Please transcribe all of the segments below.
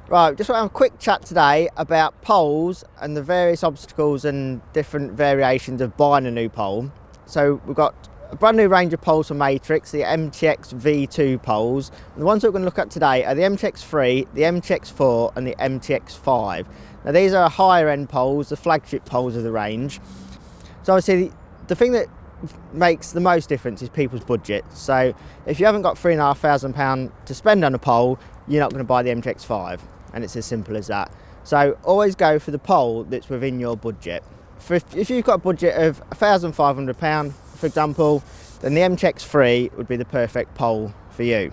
Right, just want to have a quick chat today about poles and the various obstacles and different variations of buying a new pole. So we've got a brand new range of poles from Matrix, the MTX V2 poles. And the ones that we're going to look at today are the MTX3, the MTX4 and the MTX5. Now these are higher end poles, the flagship poles of the range. So obviously the thing that makes the most difference is people's budget. So if you haven't got £3,500 to spend on a pole, you're not going to buy the MTX5, and it's as simple as that. So always go for the pole that's within your budget. If you've got a budget of £1,500, for example, then the MTX3 would be the perfect pole for you.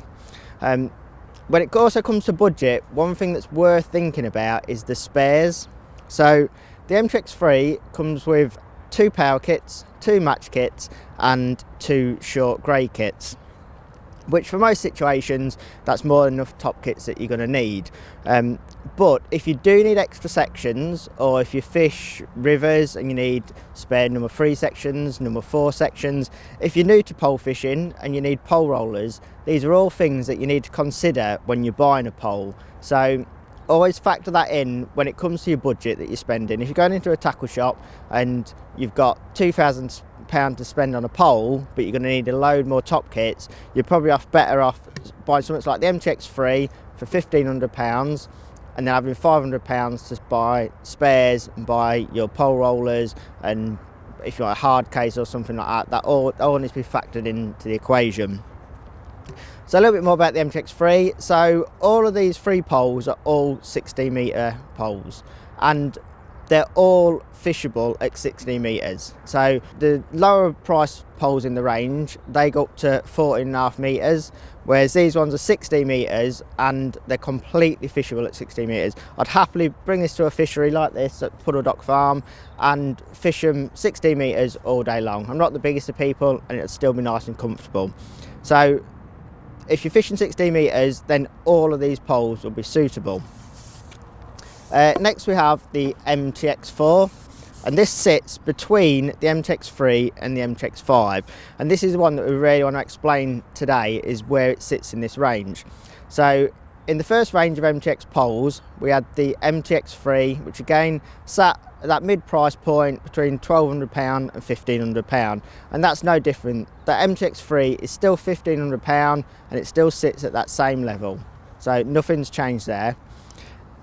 When it also comes to budget, one thing that's worth thinking about is the spares. So the MTX3 comes with 2 power kits, 2 match kits and 2 short grey kits, which for most situations that's more than enough top kits that you're going to need. But if you do need extra sections, or if you fish rivers and you need spare number 3 sections, number 4 sections, if you're new to pole fishing and you need pole rollers, these are all things that you need to consider when you're buying a pole. So always factor that in when it comes to your budget that you're spending. If you're going into a tackle shop and you've got £2,000 to spend on a pole, but you're going to need a load more top kits, you're probably better off buying something like the MTX3 for £1,500 and then having £500 to buy spares and buy your pole rollers, and if you want a hard case or something like that, that all needs to be factored into the equation. So a little bit more about the MTX3. So all of these 3 poles are all 16 metre poles, and they're all fishable at 16 metres. So the lower price poles in the range, they go up to 14.5 metres, whereas these ones are 16 metres and they're completely fishable at 16 metres. I'd happily bring this to a fishery like this at Puddle Dock Farm and fish them 16 metres all day long. I'm not the biggest of people and it'll still be nice and comfortable. So if you're fishing 16 metres, then all of these poles will be suitable. Next we have the MTX4, and this sits between the MTX3 and the MTX5, and this is the one that we really want to explain today, is where it sits in this range. So in the first range of MTX poles, we had the MTX3, which again sat at that mid-price point between £1,200 and £1,500, and that's no different. The MTX3 is still £1,500 and it still sits at that same level, so nothing's changed there.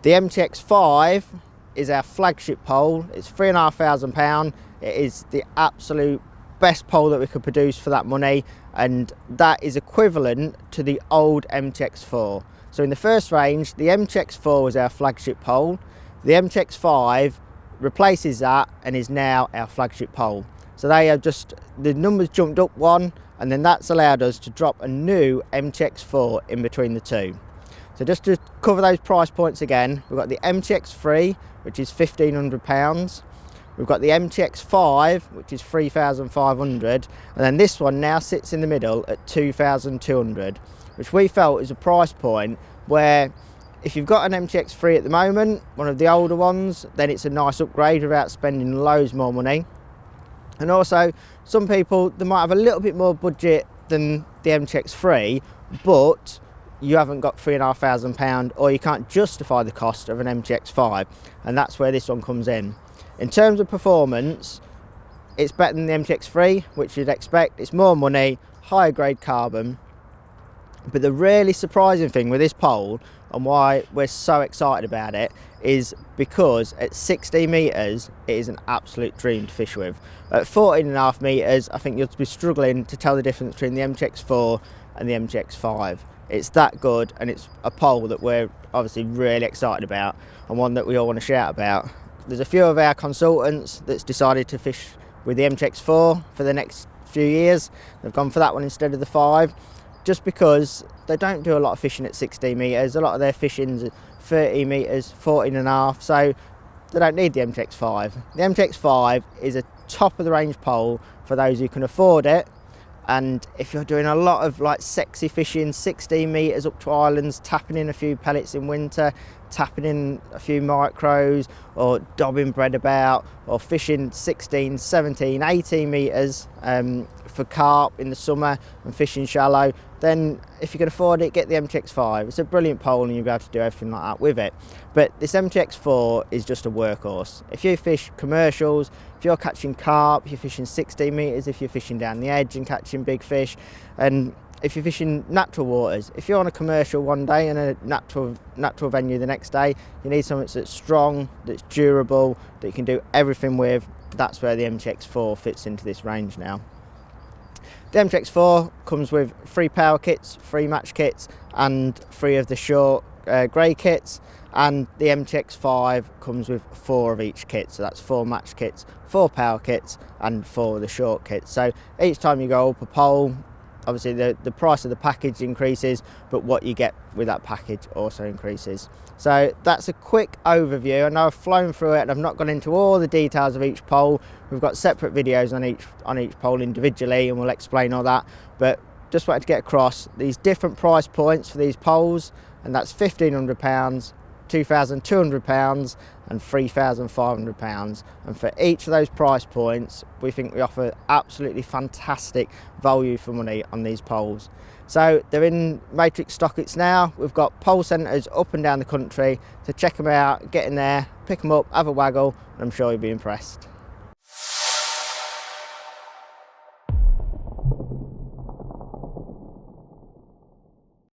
The MTX5 is our flagship pole. It's £3,500. It is the absolute best pole that we could produce for that money, and that is equivalent to the old MTX4. So in the first range, the MTX4 was our flagship pole. The MTX5 replaces that and is now our flagship pole. So they have just, the numbers jumped up one, and then that's allowed us to drop a new MTX4 in between the two. So just to cover those price points again, we've got the MTX3, which is £1,500. We've got the MTX5, which is £3,500, and then this one now sits in the middle at £2,200, which we felt is a price point where if you've got an MTX3 at the moment, one of the older ones, then it's a nice upgrade without spending loads more money. And also, some people, they might have a little bit more budget than the MTX3, but you haven't got £3,500, or you can't justify the cost of an MTX5, and that's where this one comes in. In terms of performance, it's better than the MTX3, which you'd expect. It's more money, higher grade carbon. But the really surprising thing with this pole, and why we're so excited about it, is because at 16 metres it is an absolute dream to fish with. At 14.5 metres, I think you'll be struggling to tell the difference between the MTX4 and the MTX5. It's that good, and it's a pole that we're obviously really excited about, and one that we all want to shout about. There's a few of our consultants that's decided to fish with the MTX4 for the next few years. They've gone for that one instead of the 5, just because they don't do a lot of fishing at 16 metres. A lot of their fishing's 30 metres, 14.5, so they don't need the MTX5. The MTX5 is a top of the range pole for those who can afford it. And if you're doing a lot of like sexy fishing, 16 metres up to islands, tapping in a few pellets in winter, tapping in a few micros or dobbing bread about or fishing 16, 17, 18 metres for carp in the summer and fishing shallow, then if you can afford it, get the MTX5. It's a brilliant pole and you'll be able to do everything like that with it. But this MTX4 is just a workhorse. If you fish commercials, if you're catching carp, you're fishing 16 metres, if you're fishing down the edge and catching big fish, and if you're fishing natural waters, if you're on a commercial one day and a natural venue the next day, you need something that's strong, that's durable, that you can do everything with. That's where the MTX4 fits into this range now. The MTX4 comes with 3 power kits, 3 match kits, and 3 of the short grey kits, and the MTX5 comes with 4 of each kit, so that's 4 match kits, 4 power kits, and 4 of the short kits. So each time you go up a pole, obviously the price of the package increases, but what you get with that package also increases. So that's a quick overview. I know I've flown through it and I've not gone into all the details of each pole. We've got separate videos on each pole individually and we'll explain all that, but just wanted to get across these different price points for these poles, and that's £1,500, £2,200 and £3,500, and for each of those price points we think we offer absolutely fantastic value for money on these poles. So they're in Matrix Stockits now. We've got pole centres up and down the country, so check them out, get in there, pick them up, have a waggle, and I'm sure you'll be impressed.